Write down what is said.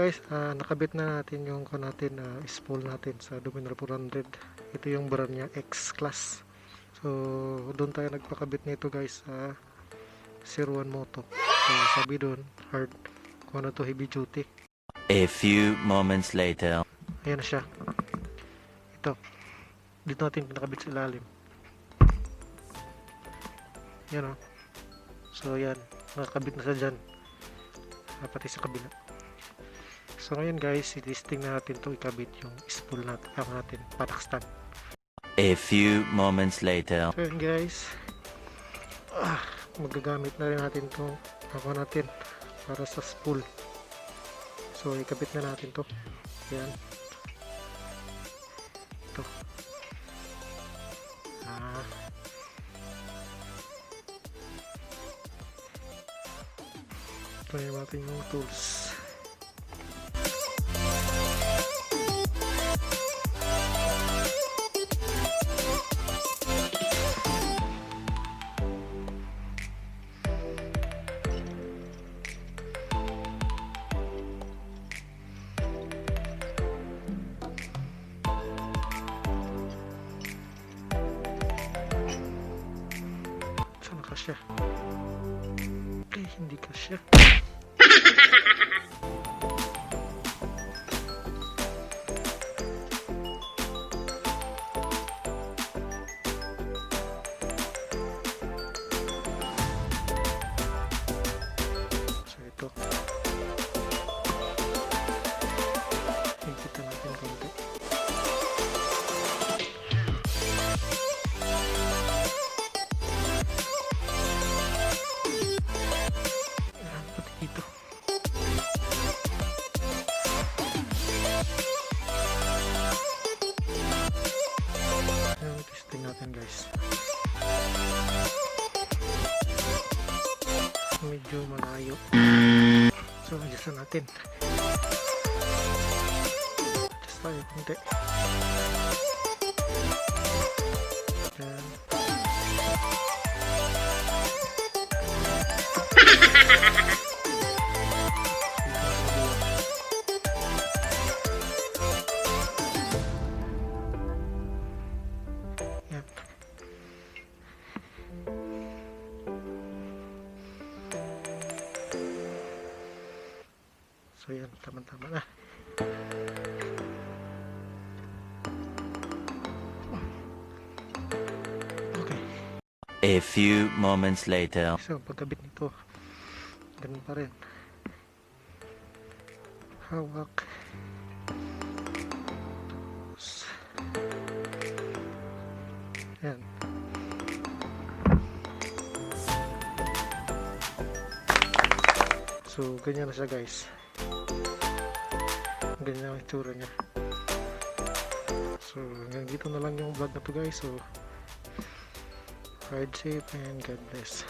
guys, nakabit na natin yung spool natin sa Dominar 400. Ito yung brand niya, X-Class. So doon tayo nagpakabit nito guys sa 01 Moto. So sabi doon, hard, kung ano to, heavy duty. A few moments later. Ayan na siya. Ito, dito natin pinakabit sa ilalim. Yan o. So yan, nakakabit na sa dyan, pati sa kabila. So ngayon guys, i-testing na natin to, ikabit yung spool natin, patak stand. A few moments later. So yun guys, magagamit na rin natin to para sa spool. So ikabit na natin to. Yan. Ito. Ito yung ating yung tools. Saan kasya? Hindi kasya. So ito, higpitan natin konti. Dito. Ayan, testing natin guys. Medyo malayo. So, adjust natin. Adjust tayo konti. Ayan. So yan, tama-tama na. Okay. A few moments later. So pagkabit nito, ganun pa rin. Hawak. Tapos yan. So ganyan na siya guys. Ganyan ang itsura niya. So hanggang dito na lang yung vlog na to guys. So ride safe and God bless.